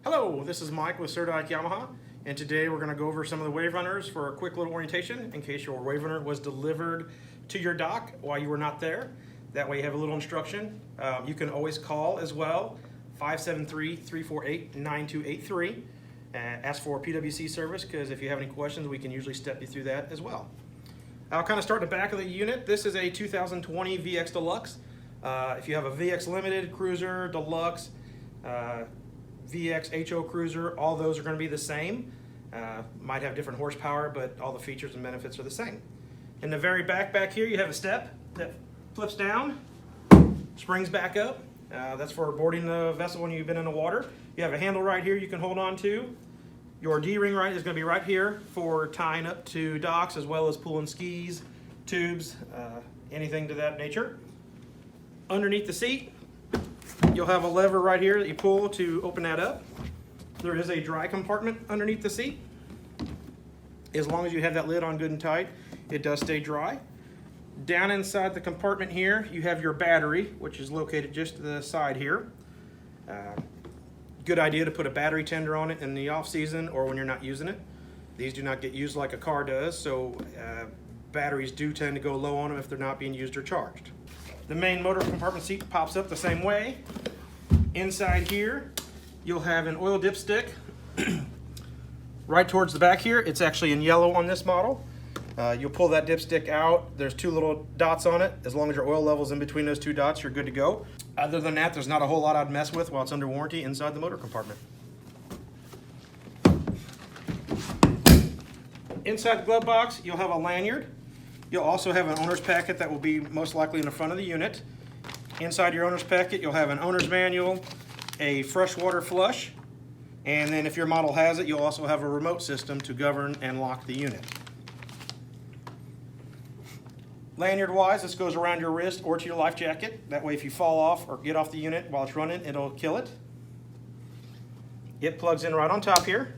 Hello, this is Mike with Certified Yamaha, and today we're going to go over some of the Waverunners for a quick little orientation in case your Waverunner was delivered to your dock while you were not there. That way you have a little instruction. You can always call as well, 573-348-9283. Ask for PWC service, because if you have any questions, we can usually step you through that as well. I'll kind of start at the back of the unit. This is a 2020 Vx Deluxe. If you have a Vx Limited, Cruiser, Deluxe, VX HO Cruiser, all those are going to be the same. Might have different horsepower, but all the features and benefits are the same. In the very back here, you have a step that flips down, springs back up. That's for boarding the vessel when you've been in the water. You have a handle right here you can hold on to. Your D-ring right is going to be right here for tying up to docks, as well as pulling skis, tubes, anything to that nature. Underneath the seat, you'll have a lever right here that you pull to open that up. There is a dry compartment underneath the seat. As long as you have that lid on good and tight, it does stay dry. Down inside the compartment here, you have your battery, which is located just to the side here. Good idea to put a battery tender on it in the off season or when you're not using it. These do not get used like a car does, so batteries do tend to go low on them if they're not being used or charged. The main motor compartment seat pops up the same way. Inside here, you'll have an oil dipstick. Right towards the back here, it's actually in yellow on this model. You'll pull that dipstick out. There's two little dots on it. As long as your oil level's in between those two dots, you're good to go. Other than that, there's not a whole lot I'd mess with while it's under warranty inside the motor compartment. Inside the glove box, you'll have a lanyard. You'll also have an owner's packet that will be most likely in the front of the unit. Inside your owner's packet, you'll have an owner's manual, a Freshwater Flush, and then if your model has it, you'll also have a remote system to govern and lock the unit. Lanyard-wise, this goes around your wrist or to your life jacket. That way if you fall off or get off the unit while it's running, it'll kill it. It plugs in right on top here.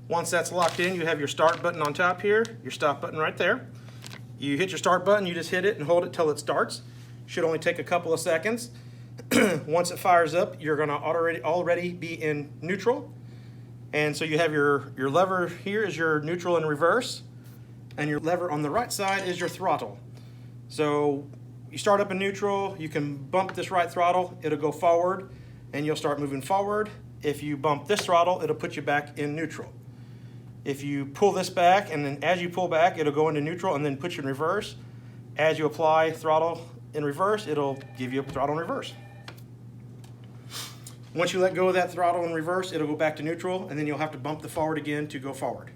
Once that's locked in, you have your start button on top here, your stop button right there. You hit your start button, you just hit it and hold it till it starts. Should only take a couple of seconds. Once it fires up, you're going to already be in neutral. And so you have your lever here is your neutral and reverse, and your lever on the right side is your throttle. So you start up in neutral, you can bump this right throttle, it'll go forward, and you'll start moving forward. If you bump this throttle, it'll put you back in neutral. If you pull this back, and then as you pull back, it'll go into neutral and then put you in reverse. As you apply throttle in reverse, it'll give you a throttle in reverse. Once you let go of that throttle in reverse, it'll go back to neutral, and then you'll have to bump the forward again to go forward.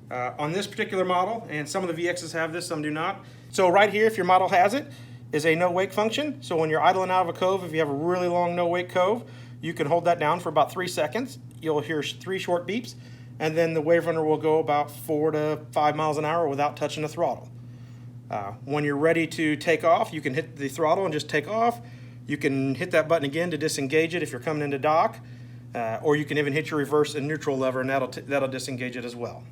On this particular model, and some of the VXs have this, some do not. So right here, if your model has it, is a no wake function. So when you're idling out of a cove, if you have a really long no wake cove, you can hold that down for about 3 seconds. You'll hear 3 short beeps, and then the Waverunner will go about 4 to 5 miles an hour without touching the throttle. When you're ready to take off, you can hit the throttle and just take off. You can hit that button again to disengage it if you're coming into dock, or you can even hit your reverse and neutral lever, and that'll disengage it as well.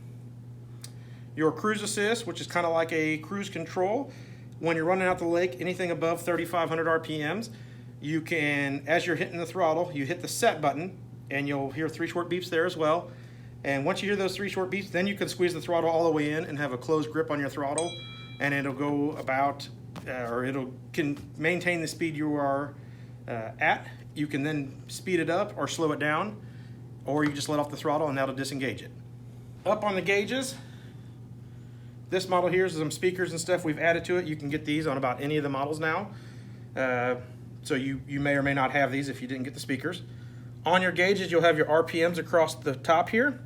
Your cruise assist, which is kind of like a cruise control, when you're running out the lake, anything above 3,500 RPMs, you can, as you're hitting the throttle, you hit the set button, and you'll hear 3 short beeps there as well. And once you hear those 3 short beeps, then you can squeeze the throttle all the way in and have a closed grip on your throttle, and it'll go about, can maintain the speed you are at. You can then speed it up or slow it down, or you just let off the throttle and that'll disengage it. Up on the gauges, this model here is some speakers and stuff we've added to it. You can get these on about any of the models now. So you may or may not have these if you didn't get the speakers. On your gauges, you'll have your RPMs across the top here.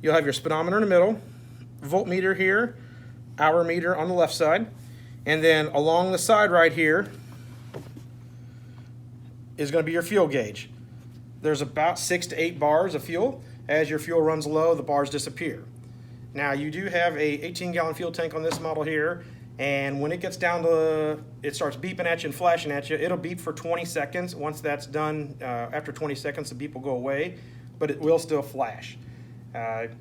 You'll have your speedometer in the middle, voltmeter here, hour meter on the left side, and then along the side right here is going to be your fuel gauge. There's about 6 to 8 bars of fuel. As your fuel runs low, the bars disappear. Now you do have a 18-gallon fuel tank on this model here, and when it gets down to, it starts beeping at you and flashing at you. It'll beep for 20 seconds. Once that's done, after 20 seconds, the beep will go away, but it will still flash.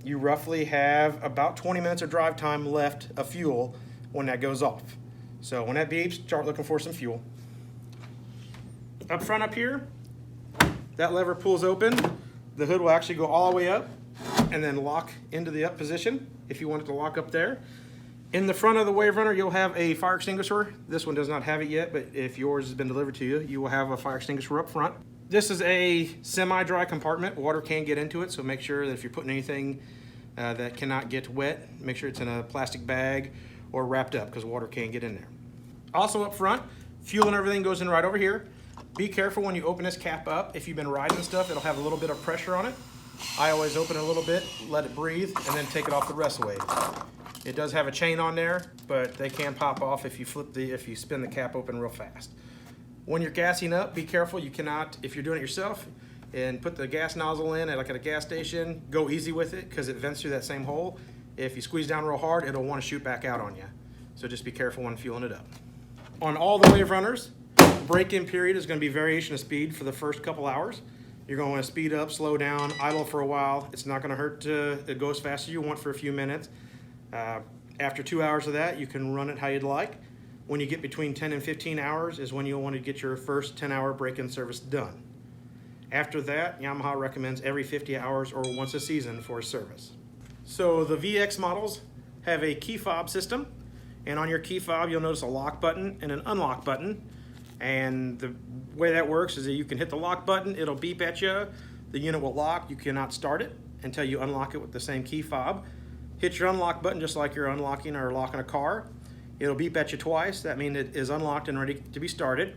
You roughly have about 20 minutes of drive time left of fuel when that goes off. So when that beeps, start looking for some fuel. Up front up here, That lever pulls open, the hood will actually go all the way up and then lock into the up position if you want it to lock up there. In the front of the Waverunner, you'll have a fire extinguisher. This one does not have it yet, but if yours has been delivered to you, you will have a fire extinguisher up front. This is a semi-dry compartment. Water can get into it, so make sure that if you're putting anything that cannot get wet, make sure it's in a plastic bag or wrapped up, because water can get in there. Also up front, fuel and everything goes in right over here. Be careful when you open this cap up. If you've been riding stuff, it'll have a little bit of pressure on it. I always open it a little bit, let it breathe, and then take it off the rest of the way. It does have a chain on there, but they can pop off if you spin the cap open real fast. When you're gassing up, be careful. You cannot, if you're doing it yourself, and put the gas nozzle in like at a gas station, go easy with it because it vents through that same hole. If you squeeze down real hard, it'll want to shoot back out on you. So just be careful when fueling it up. On all the Waverunners, break-in period is going to be variation of speed for the first couple hours. You're going to want to speed up, slow down, idle for a while. It's not going to hurt to go as fast as you want for a few minutes. After 2 hours of that, you can run it how you'd like. When you get between 10 and 15 hours is when you'll want to get your first 10-hour break-in service done. After that, Yamaha recommends every 50 hours or once a season for a service. So the VX models have a key fob system, and on your key fob you'll notice a lock button and an unlock button. And the way that works is that you can hit the lock button, it'll beep at you, the unit will lock, you cannot start it until you unlock it with the same key fob. Hit your unlock button just like you're unlocking or locking a car. It'll beep at you twice, that means it is unlocked and ready to be started.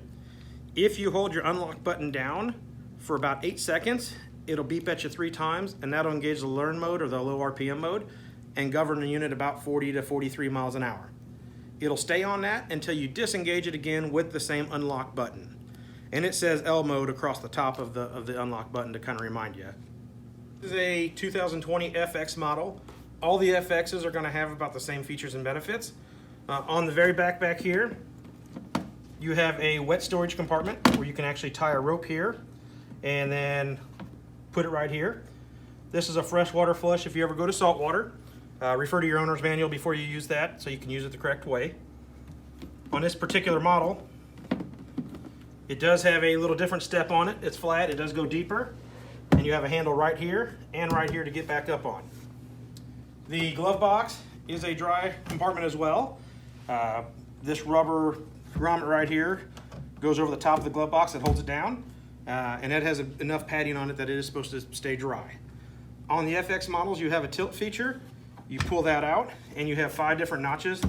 If you hold your unlock button down for about 8 seconds, it'll beep at you 3 times, and that'll engage the learn mode or the low RPM mode and govern the unit about 40 to 43 miles an hour. It'll stay on that until you disengage it again with the same unlock button. And it says L mode across the top of the unlock button to kind of remind you. This is a 2020 FX model. All the FXs are going to have about the same features and benefits. On the very back here, you have a wet storage compartment where you can actually tie a rope here and then put it right here. This is a freshwater flush if you ever go to saltwater. Refer to your owner's manual before you use that so you can use it the correct way. On this particular model, it does have a little different step on it. It's flat, it does go deeper, and you have a handle right here and right here to get back up on. The glove box is a dry compartment as well. This rubber grommet right here goes over the top of the glove box that holds it down, and it has enough padding on it that it is supposed to stay dry. On the FX models, you have a tilt feature. You pull that out, and you have 5 different notches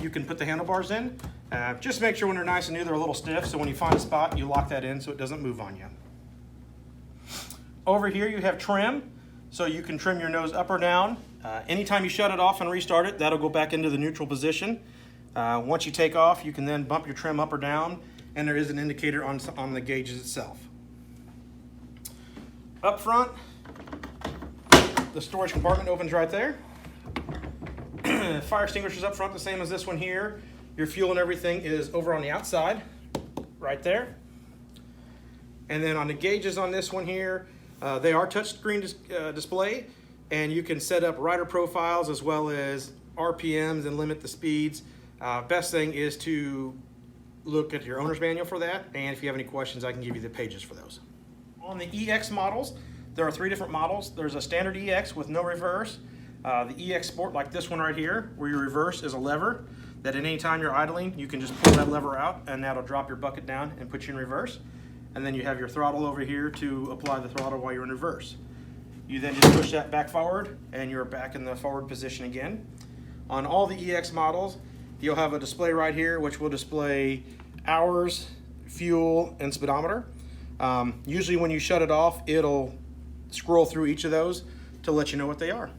you can put the handlebars in. Just make sure when they're nice and new, they're a little stiff, so when you find a spot, you lock that in so it doesn't move on you. Over here, you have trim, so you can trim your nose up or down. Anytime you shut it off and restart it, that'll go back into the neutral position. Once you take off, you can then bump your trim up or down, and there is an indicator on the gauges itself. Up front, the storage compartment opens right there. Fire extinguishers up front, the same as this one here. Your fuel and everything is over on the outside, right there. And then on the gauges on this one here, they are touchscreen display, and you can set up rider profiles as well as RPMs and limit the speeds. Best thing is to look at your owner's manual for that, and if you have any questions, I can give you the pages for those. On the EX models, there are 3 different models. There's a standard EX with no reverse. The EX Sport, like this one right here, where your reverse is a lever that at any time you're idling, you can just pull that lever out and that'll drop your bucket down and put you in reverse. And then you have your throttle over here to apply the throttle while you're in reverse. You then just push that back forward and you're back in the forward position again. On all the EX models, you'll have a display right here which will display hours, fuel, and speedometer. Usually when you shut it off, it'll scroll through each of those to let you know what they are.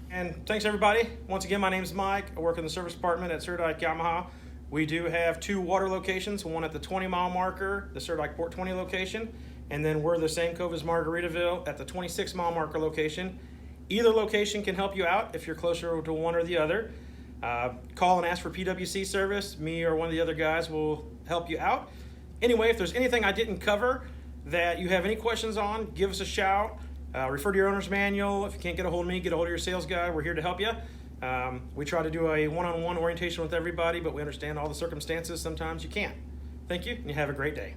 And thanks everybody. Once again, my name is Mike. I work in the service department at Storage Yamaha. We do have 2 water locations, one at the 20-mile marker, the Storage Port 20 location, and then we're the same cove as Margaritaville at the 26-mile marker location. Either location can help you out if you're closer to one or the other. Call and ask for PWC service. Me or one of the other guys will help you out. Anyway, if there's anything I didn't cover that you have any questions on, give us a shout. Refer to your owner's manual. If you can't get a hold of me, get a hold of your sales guy. We're here to help you. We try to do a one-on-one orientation with everybody, but we understand all the circumstances. Sometimes you can't. Thank you, and you have a great day.